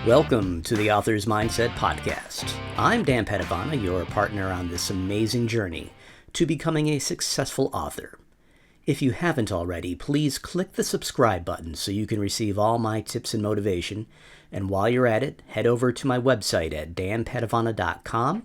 Welcome to the Author's Mindset Podcast. I'm Dan Padavona, your partner on this amazing journey to becoming a successful author. If you haven't already, please click the subscribe button so you can receive all my tips and motivation. And while you're at it, head over to my website at danpadavona.com.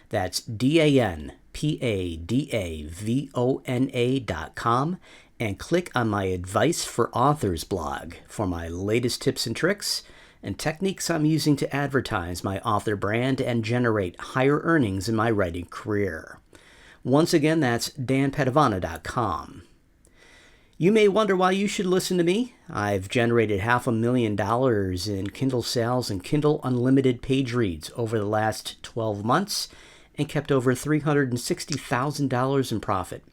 That's danpadavona.com, and click on my Advice for Authors blog for my latest tips and tricks and techniques I'm using to advertise my author brand and generate higher earnings in my writing career. Once again, that's danpadavona.com. You may wonder why you should listen to me. I've generated $500,000 in Kindle sales and Kindle Unlimited page reads over the last 12 months and kept over $360,000 in profit.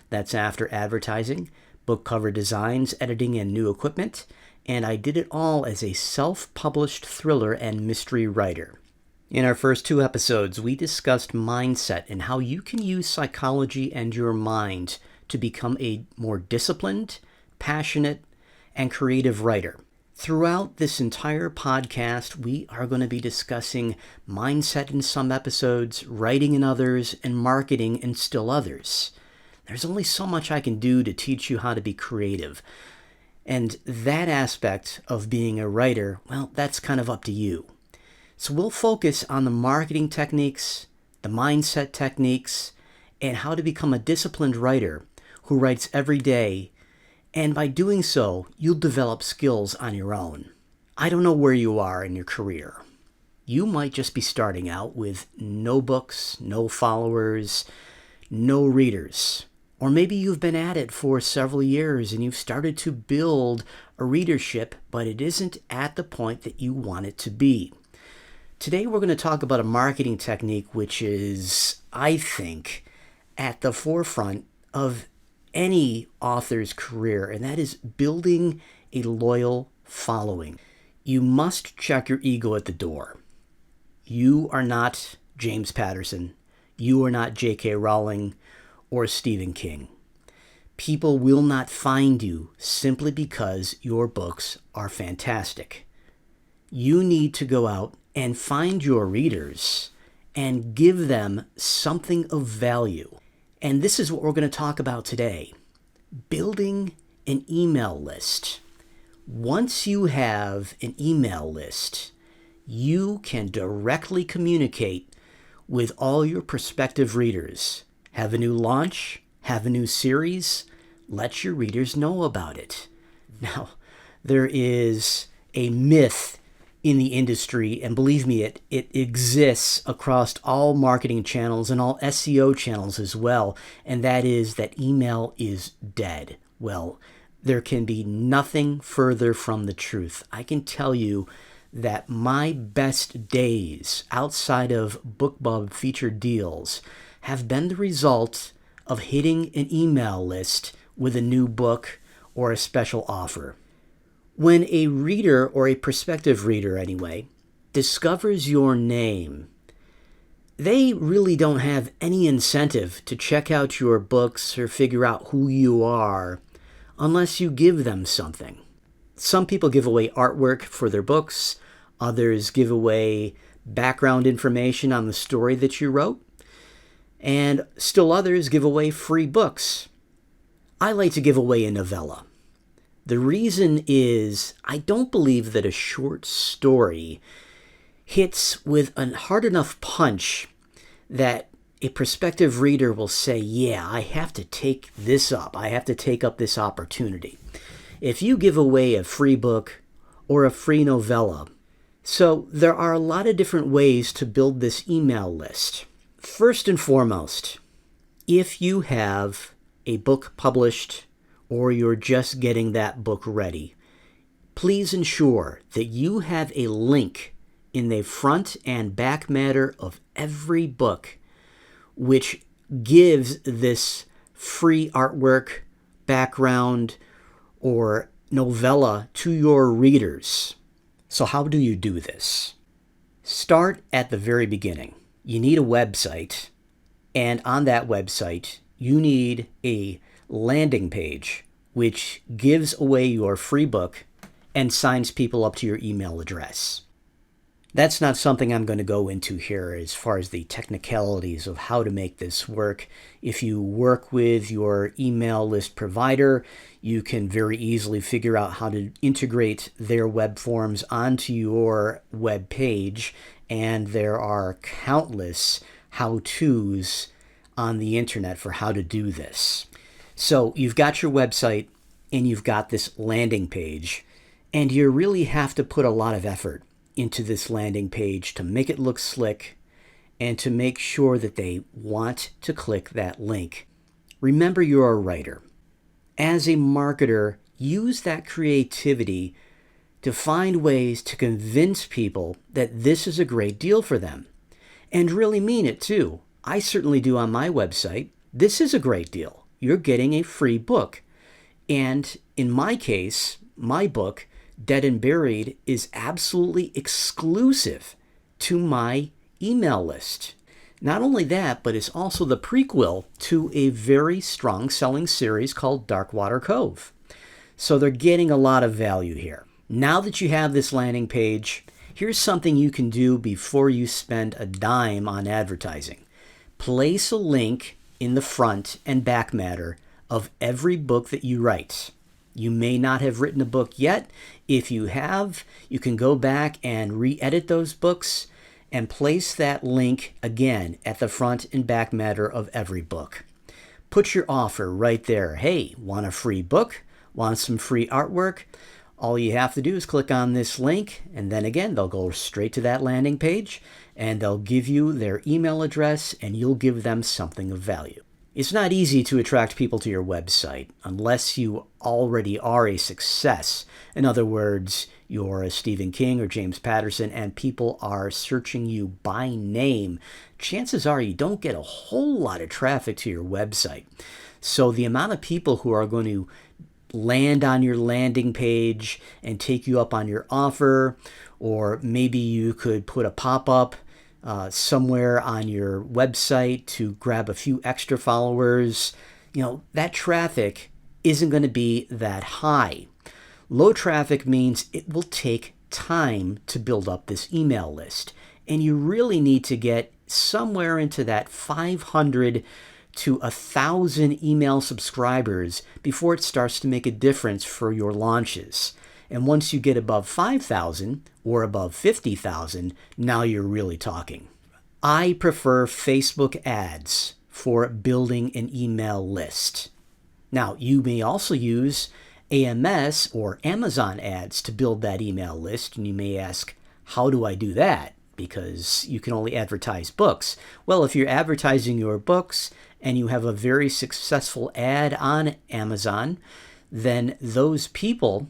That's after advertising, book cover designs, editing, and new equipment. And I did it all as a self-published thriller and mystery writer. In our first two episodes, we discussed mindset and how you can use psychology and your mind to become a more disciplined, passionate, and creative writer. Throughout this entire podcast, we are going to be discussing mindset in some episodes, writing in others, and marketing in still others. There's only so much I can do to teach you how to be creative. And that aspect of being a writer, well, that's kind of up to you. So we'll focus on the marketing techniques, the mindset techniques, and how to become a disciplined writer who writes every day. And by doing so, you'll develop skills on your own. I don't know where you are in your career. You might just be starting out with no books, no followers, no readers. Or maybe you've been at it for several years and you've started to build a readership, but it isn't at the point that you want it to be. Today we're going to talk about a marketing technique which is, I think, at the forefront of any author's career, and that is building a loyal following. You must check your ego at the door. You are not James Patterson. You are not J.K. Rowling or Stephen King. People will not find you simply because your books are fantastic. You need to go out and find your readers and give them something of value. And this is what we're going to talk about today. Building an email list. Once you have an email list, you can directly communicate with all your prospective readers. Have a new launch, have a new series, let your readers know about it. Now, there is a myth in the industry, and believe me, it exists across all marketing channels and all SEO channels as well, and that is that email is dead. Well, there can be nothing further from the truth. I can tell you that my best days outside of BookBub featured deals have been the result of hitting an email list with a new book or a special offer. When a reader, or a prospective reader anyway, discovers your name, they really don't have any incentive to check out your books or figure out who you are unless you give them something. Some people give away artwork for their books, others give away background information on the story that you wrote, and still others give away free books. I like to give away a novella. The reason is I don't believe that a short story hits with a hard enough punch that a prospective reader will say, yeah, I have to take this up. I have to take up this opportunity. If you give away a free book or a free novella, so there are a lot of different ways to build this email list. First and foremost, if you have a book published or you're just getting that book ready, please ensure that you have a link in the front and back matter of every book which gives this free artwork, background, or novella to your readers. So how do you do this? Start at the very beginning. You need a website, and on that website, you need a landing page which gives away your free book and signs people up to your email address. That's not something I'm going to go into here as far as the technicalities of how to make this work. If you work with your email list provider, you can very easily figure out how to integrate their web forms onto your web page, and there are countless how-tos on the internet for how to do this. So you've got your website and you've got this landing page, and you really have to put a lot of effort into this landing page to make it look slick and to make sure that they want to click that link. Remember, you're a writer. As a marketer, use that creativity to find ways to convince people that this is a great deal for them. And really mean it too. I certainly do on my website. This is a great deal. You're getting a free book. And in my case, my book, Dead and Buried, is absolutely exclusive to my email list. Not only that, but it's also the prequel to a very strong selling series called Darkwater Cove. So they're getting a lot of value here. Now that you have this landing page, here's something you can do before you spend a dime on advertising. Place a link in the front and back matter of every book that you write. You may not have written a book yet. If you have, you can go back and re-edit those books and place that link again at the front and back matter of every book. Put your offer right there. Hey, want a free book? Want some free artwork? All you have to do is click on this link, and then again, they'll go straight to that landing page, and they'll give you their email address, and you'll give them something of value. It's not easy to attract people to your website unless you already are a success. In other words, you're a Stephen King or James Patterson and people are searching you by name. Chances are you don't get a whole lot of traffic to your website. So the amount of people who are going to land on your landing page and take you up on your offer, or maybe you could put a pop-up somewhere on your website to grab a few extra followers, that traffic isn't going to be that high. Low traffic means it will take time to build up this email list. And you really need to get somewhere into that 500 to 1,000 email subscribers before it starts to make a difference for your launches. And once you get above 5,000 or above 50,000, now you're really talking. I prefer Facebook ads for building an email list. Now, you may also use AMS or Amazon ads to build that email list. And you may ask, how do I do that? Because you can only advertise books. Well, if you're advertising your books and you have a very successful ad on Amazon, then those people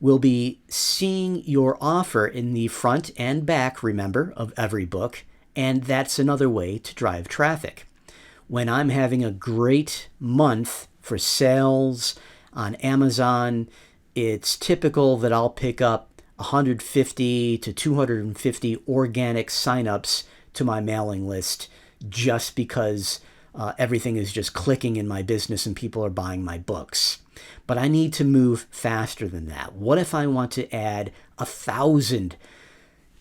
will be seeing your offer in the front and back, remember, of every book, and that's another way to drive traffic. When I'm having a great month for sales on Amazon, it's typical that I'll pick up 150 to 250 organic signups to my mailing list just because everything is just clicking in my business and people are buying my books. But I need to move faster than that. What if I want to add 1,000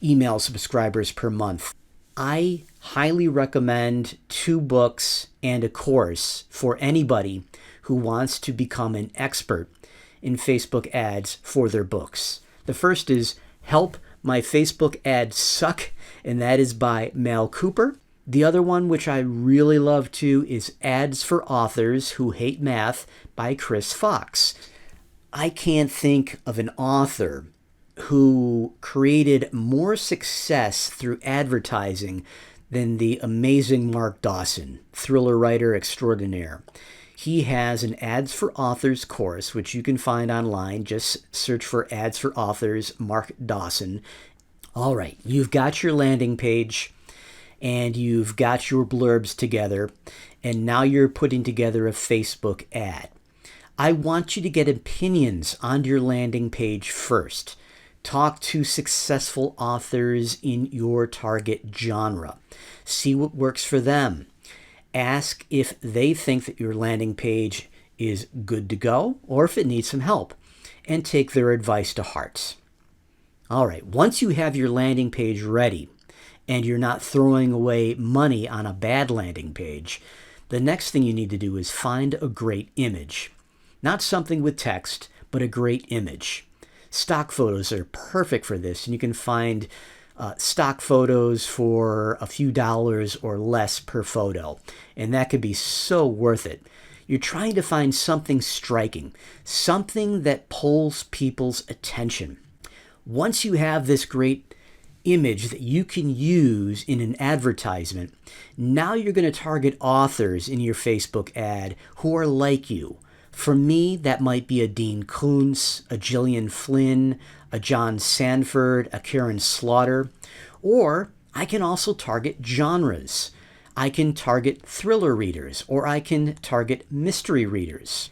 email subscribers per month? I highly recommend 2 books and a course for anybody who wants to become an expert in Facebook ads for their books. The first is Help My Facebook Ads Suck, and that is by Mal Cooper. The other one, which I really love too, is Ads for Authors Who Hate Math by Chris Fox. I can't think of an author who created more success through advertising than the amazing Mark Dawson, thriller writer extraordinaire. He has an Ads for Authors course, which you can find online. Just search for Ads for Authors, Mark Dawson. All right, you've got your landing page and you've got your blurbs together, and now you're putting together a Facebook ad. I want you to get opinions on your landing page first. Talk to successful authors in your target genre. See what works for them. Ask if they think that your landing page is good to go or if it needs some help, and take their advice to heart. All right, once you have your landing page ready and you're not throwing away money on a bad landing page, the next thing you need to do is find a great image. Not something with text, but a great image. Stock photos are perfect for this, and you can find stock photos for a few dollars or less per photo, and that could be so worth it. You're trying to find something striking, something that pulls people's attention. Once you have this great image that you can use in an advertisement, now you're going to target authors in your Facebook ad who are like you. For me, that might be a Dean Koontz, a Gillian Flynn, a John Sanford, a Karen Slaughter, or I can also target genres. I can target thriller readers, or I can target mystery readers.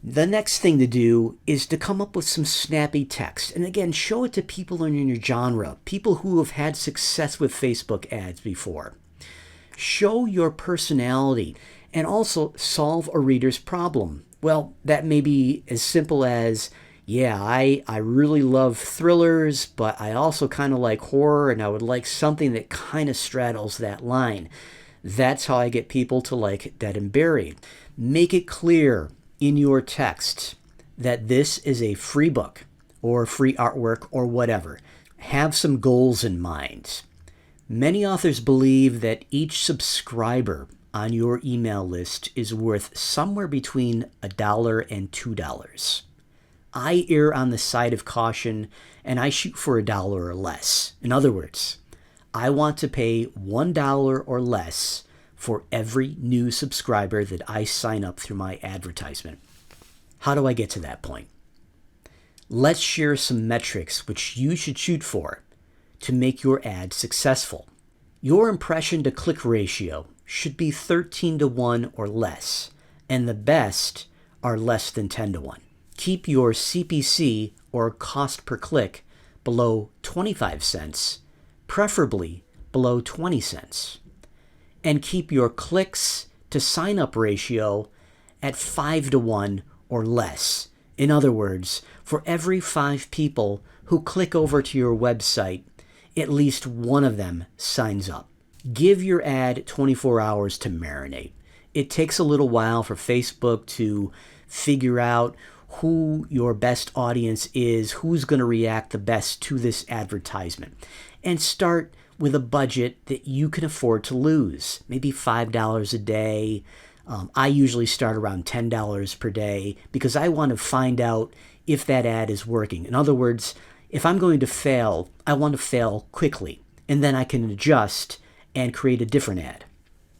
The next thing to do is to come up with some snappy text. And again, show it to people in your genre, people who have had success with Facebook ads before. Show your personality and also solve a reader's problem. Well, that may be as simple as, yeah, I really love thrillers, but I also kind of like horror, and I would like something that kind of straddles that line. That's how I get people to like Dead and Buried. Make it clear in your text that this is a free book or free artwork or whatever. Have some goals in mind. Many authors believe that each subscriber on your email list is worth somewhere between $1 and $2. I err on the side of caution, and I shoot for $1 or less. In other words, I want to pay $1 or less for every new subscriber that I sign up through my advertisement. How do I get to that point? Let's share some metrics which you should shoot for to make your ad successful. Your impression to click ratio should be 13 to 1 or less, and the best are less than 10 to 1. Keep your CPC, or cost per click, below 25 cents, preferably below 20 cents. And keep your clicks to sign up ratio at 5 to 1 or less. In other words, for every 5 people who click over to your website, at least one of them signs up. Give your ad 24 hours to marinate. It takes a little while for Facebook to figure out who your best audience is, who's going to react the best to this advertisement. And start with a budget that you can afford to lose, maybe $5 a day. I usually start around $10 per day because I want to find out if that ad is working. In other words, if I'm going to fail, I want to fail quickly, and then I can adjust and create a different ad.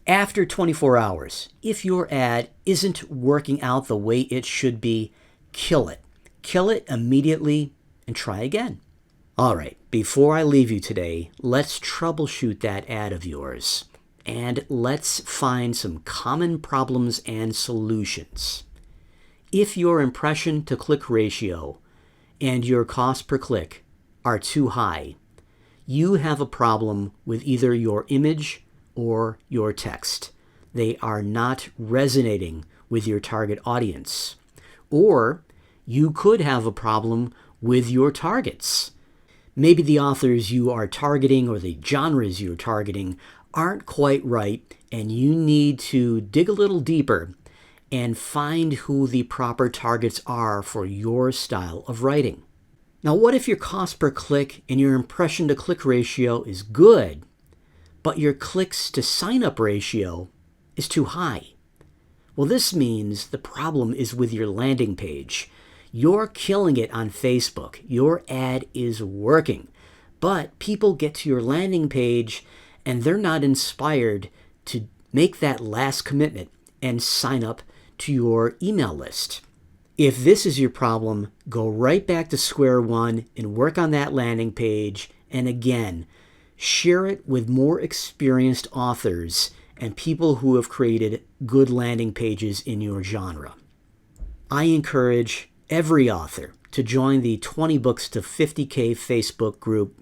After 24 hours, if your ad isn't working out the way it should be, kill it. Kill it immediately and try again. All right, before I leave you today, let's troubleshoot that ad of yours, and let's find some common problems and solutions. If your impression to click ratio and your cost per click are too high, you have a problem with either your image or your text. They are not resonating with your target audience. Or you could have a problem with your targets. Maybe the authors you are targeting or the genres you're targeting aren't quite right, and you need to dig a little deeper and find who the proper targets are for your style of writing. Now, what if your cost per click and your impression to click ratio is good, but your clicks to sign up ratio is too high? Well, this means the problem is with your landing page. You're killing it on Facebook. Your ad is working, but people get to your landing page and they're not inspired to make that last commitment and sign up to your email list. If this is your problem, go right back to square one and work on that landing page. And again, share it with more experienced authors and people who have created good landing pages in your genre. I encourage every author to join the 20 Books to 50K Facebook group.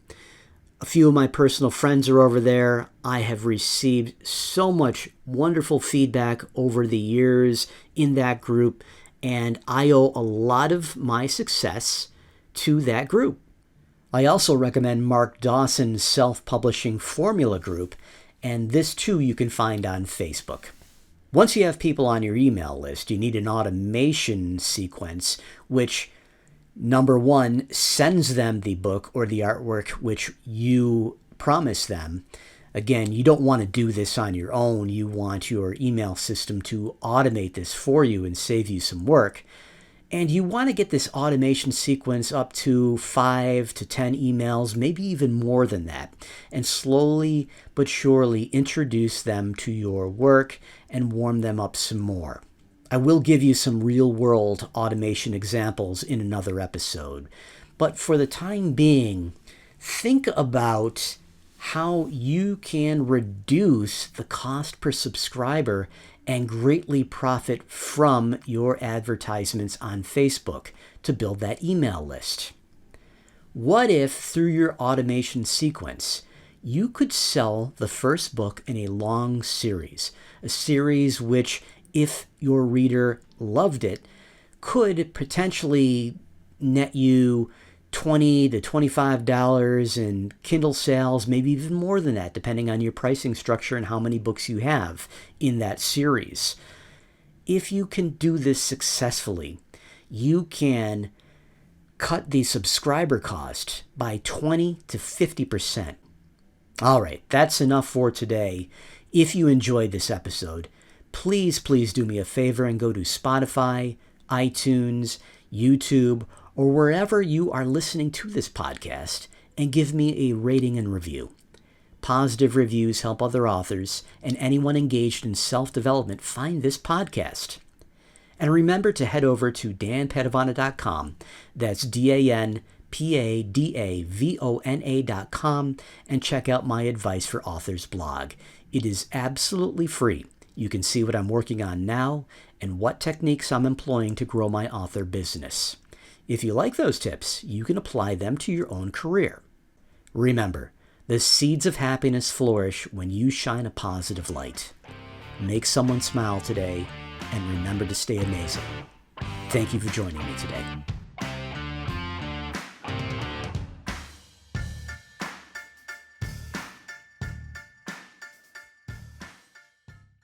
A few of my personal friends are over there. I have received so much wonderful feedback over the years in that group, and I owe a lot of my success to that group. I also recommend Mark Dawson's Self-Publishing Formula Group, and this too you can find on Facebook. Once you have people on your email list, you need an automation sequence which, number one, sends them the book or the artwork which you promise them. Again, you don't want to do this on your own. You want your email system to automate this for you and save you some work. And you want to get this automation sequence up to 5 to 10 emails, maybe even more than that, and slowly but surely introduce them to your work and warm them up some more. I will give you some real-world automation examples in another episode, but for the time being, think about how you can reduce the cost per subscriber and greatly profit from your advertisements on Facebook to build that email list. What if, through your automation sequence, you could sell the first book in a long series, a series which, if your reader loved it, could potentially net you $20 to $25 in Kindle sales, maybe even more than that, depending on your pricing structure and how many books you have in that series. If you can do this successfully, you can cut the subscriber cost by 20 to 50%. All right, that's enough for today. If you enjoyed this episode, please do me a favor and go to Spotify, iTunes, YouTube, or wherever you are listening to this podcast and give me a rating and review. Positive reviews help other authors and anyone engaged in self-development find this podcast. And remember to head over to danpadavona.com, that's DanPadavona.com, and check out my Advice for Authors blog. It is absolutely free. You can see what I'm working on now and what techniques I'm employing to grow my author business. If you like those tips, you can apply them to your own career. Remember, the seeds of happiness flourish when you shine a positive light. Make someone smile today, and remember to stay amazing. Thank you for joining me today.